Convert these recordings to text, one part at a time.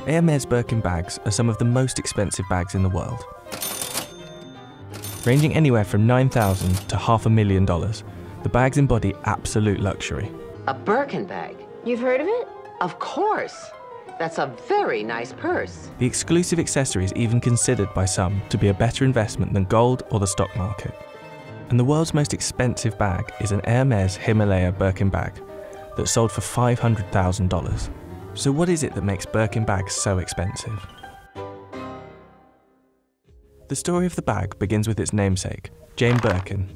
Hermès Birkin bags are some of the most expensive bags in the world. Ranging anywhere from $9,000 to $500,000, the bags embody absolute luxury. A Birkin bag? You've heard of it? Of course. That's a very nice purse. The exclusive accessory is even considered by some to be a better investment than gold or the stock market. And the world's most expensive bag is an Hermès Himalaya Birkin bag that sold for $500,000. So what is it that makes Birkin bags so expensive? The story of the bag begins with its namesake, Jane Birkin.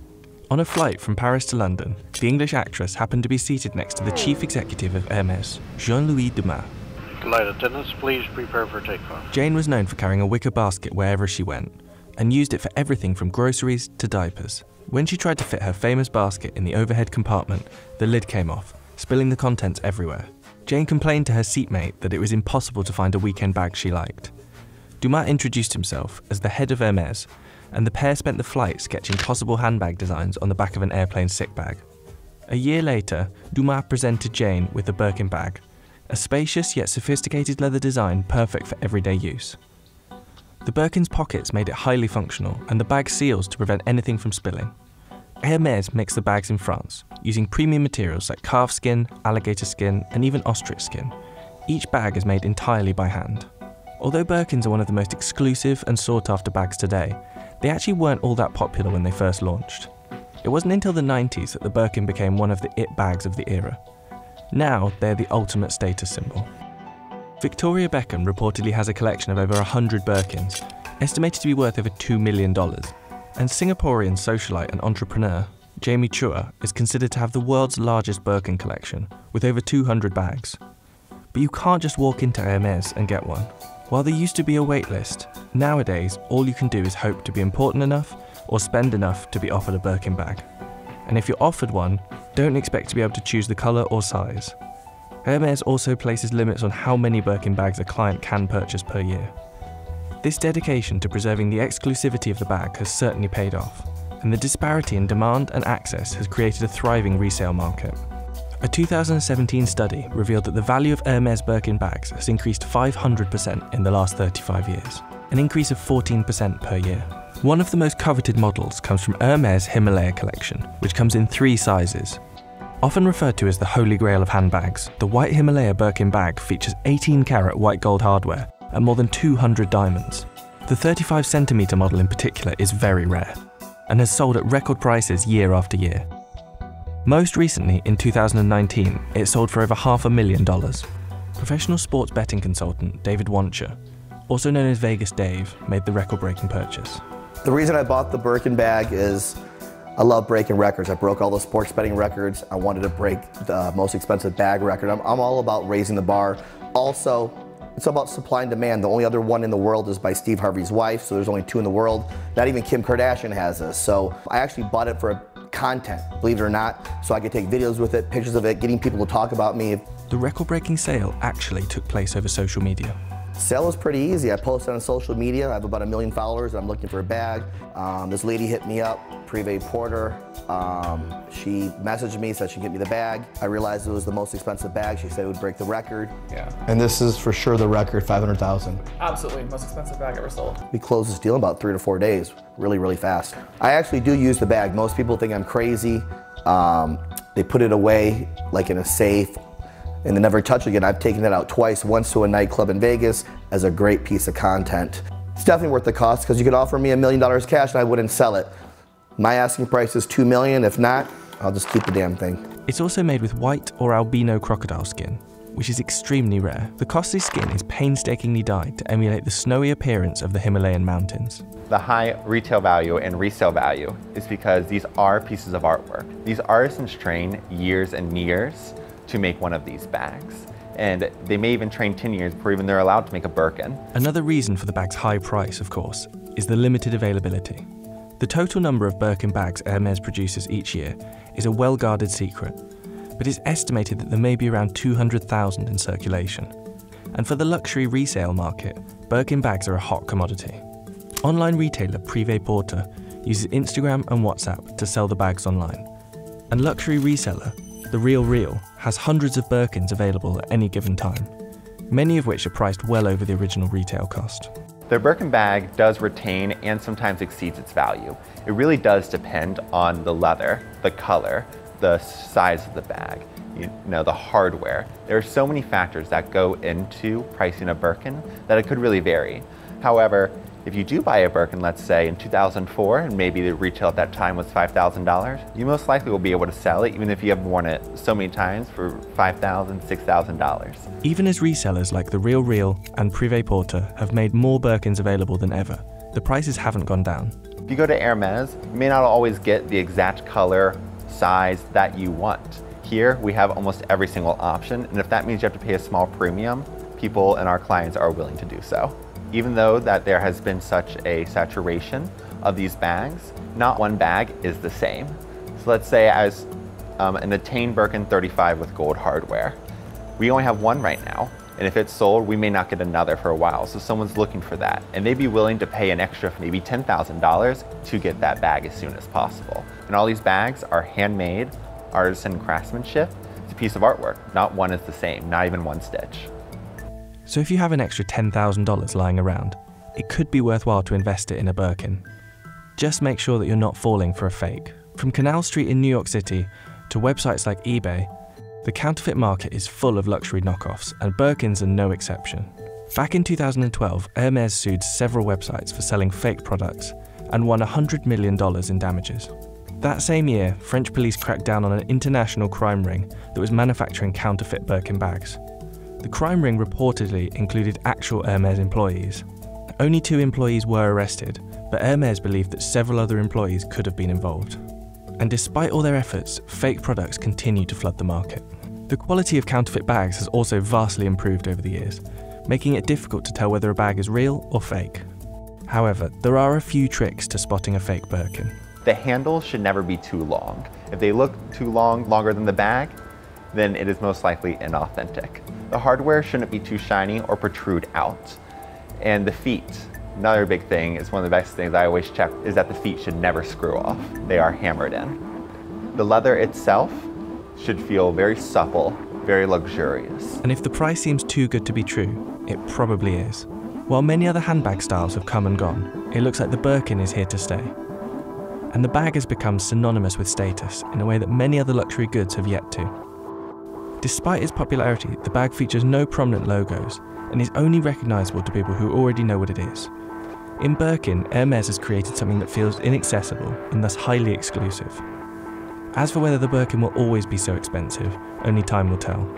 On a flight from Paris to London, the English actress happened to be seated next to the chief executive of Hermès, Jean-Louis Dumas. Flight attendants, please prepare for takeoff. Jane was known for carrying a wicker basket wherever she went, and used it for everything from groceries to diapers. When she tried to fit her famous basket in the overhead compartment, the lid came off, spilling the contents everywhere. Jane complained to her seatmate that it was impossible to find a weekend bag she liked. Dumas introduced himself as the head of Hermès, and the pair spent the flight sketching possible handbag designs on the back of an airplane sick bag. A year later, Dumas presented Jane with the Birkin bag, a spacious yet sophisticated leather design perfect for everyday use. The Birkin's pockets made it highly functional, and the bag's seals to prevent anything from spilling. Hermès makes the bags in France, using premium materials like calf skin, alligator skin, and even ostrich skin. Each bag is made entirely by hand. Although Birkins are one of the most exclusive and sought-after bags today, they actually weren't all that popular when they first launched. It wasn't until the 90s that the Birkin became one of the it bags of the era. Now, they're the ultimate status symbol. Victoria Beckham reportedly has a collection of over 100 Birkins, estimated to be worth over $2 million. And Singaporean socialite and entrepreneur Jamie Chua is considered to have the world's largest Birkin collection, with over 200 bags. But you can't just walk into Hermès and get one. While there used to be a wait list, nowadays all you can do is hope to be important enough or spend enough to be offered a Birkin bag. And if you're offered one, don't expect to be able to choose the colour or size. Hermès also places limits on how many Birkin bags a client can purchase per year. This dedication to preserving the exclusivity of the bag has certainly paid off, and the disparity in demand and access has created a thriving resale market. A 2017 study revealed that the value of Hermès Birkin bags has increased 500% in the last 35 years, an increase of 14% per year. One of the most coveted models comes from Hermès Himalaya collection, which comes in 3 sizes. Often referred to as the holy grail of handbags, the white Himalaya Birkin bag features 18-carat white gold hardware and more than 200 diamonds. The 35cm model in particular is very rare, and has sold at record prices year after year. Most recently, in 2019, it sold for over $500,000. Professional sports betting consultant David Wancher, also known as Vegas Dave, made the record-breaking purchase. The reason I bought the Birkin bag is I love breaking records. I broke all the sports betting records. I wanted to break the most expensive bag record. I'm all about raising the bar. Also, it's about supply and demand. The only other one in the world is by Steve Harvey's wife, so there's only 2 in the world. Not even Kim Kardashian has this. So I actually bought it for content, believe it or not, so I could take videos with it, pictures of it, getting people to talk about me. The record-breaking sale actually took place over social media. Sale was pretty easy. I posted on social media. I have about 1 million followers. I'm looking for a bag. This lady hit me up, Privé Porter. She messaged me, said she'd get me the bag. I realized it was the most expensive bag. She said it would break the record. Yeah. And this is for sure the record, $500,000. Absolutely, most expensive bag ever sold. We closed this deal in about 3 to 4 days, really, really fast. I actually do use the bag. Most people think I'm crazy. They put it away like in a safe and they never touch it again. I've taken it out twice, once to a nightclub in Vegas as a great piece of content. It's definitely worth the cost because you could offer me $1 million cash and I wouldn't sell it. My asking price is $2 million. If not, I'll just keep the damn thing. It's also made with white or albino crocodile skin, which is extremely rare. The costly skin is painstakingly dyed to emulate the snowy appearance of the Himalayan mountains. The high retail value and resale value is because these are pieces of artwork. These artisans train years and years to make one of these bags. And they may even train 10 years before even they're allowed to make a Birkin. Another reason for the bag's high price, of course, is the limited availability. The total number of Birkin bags Hermès produces each year is a well-guarded secret, but it's estimated that there may be around 200,000 in circulation. And for the luxury resale market, Birkin bags are a hot commodity. Online retailer Privé Porter uses Instagram and WhatsApp to sell the bags online. And luxury reseller The Real has hundreds of Birkins available at any given time. many of which are priced well over the original retail cost. The Birkin bag does retain and sometimes exceeds its value. It really does depend on the leather, the color, the size of the bag, the hardware. There are so many factors that go into pricing a Birkin that it could really vary. However, if you do buy a Birkin, let's say in 2004, and maybe the retail at that time was $5,000, you most likely will be able to sell it even if you have worn it so many times for $5,000, $6,000. Even as resellers like The Real Real and Privé Porter have made more Birkins available than ever, the prices haven't gone down. If you go to Hermès, you may not always get the exact color, size that you want. Here, we have almost every single option, and if that means you have to pay a small premium, people and our clients are willing to do so. Even though that there has been such a saturation of these bags, not one bag is the same. So let's say as an Attain Birkin 35 with gold hardware. We only have one right now, and if it's sold, we may not get another for a while, so someone's looking for that, and they'd be willing to pay an extra maybe $10,000 to get that bag as soon as possible. And all these bags are handmade, artisan craftsmanship. It's a piece of artwork. Not one is the same, not even one stitch. So if you have an extra $10,000 lying around, it could be worthwhile to invest it in a Birkin. Just make sure that you're not falling for a fake. From Canal Street in New York City to websites like eBay, the counterfeit market is full of luxury knockoffs, and Birkins are no exception. Back in 2012, Hermès sued several websites for selling fake products and won $100 million in damages. That same year, French police cracked down on an international crime ring that was manufacturing counterfeit Birkin bags. The crime ring reportedly included actual Hermès employees. Only 2 employees were arrested, but Hermès believed that several other employees could have been involved. And despite all their efforts, fake products continue to flood the market. The quality of counterfeit bags has also vastly improved over the years, making it difficult to tell whether a bag is real or fake. However, there are a few tricks to spotting a fake Birkin. The handles should never be too long. If they look too long, longer than the bag, then it is most likely inauthentic. The hardware shouldn't be too shiny or protrude out. And the feet, another big thing, is one of the best things I always check, is that the feet should never screw off. They are hammered in. The leather itself should feel very supple, very luxurious. And if the price seems too good to be true, it probably is. While many other handbag styles have come and gone, it looks like the Birkin is here to stay. And the bag has become synonymous with status in a way that many other luxury goods have yet to. Despite its popularity, the bag features no prominent logos and is only recognisable to people who already know what it is. In Birkin, Hermès has created something that feels inaccessible and thus highly exclusive. As for whether the Birkin will always be so expensive, only time will tell.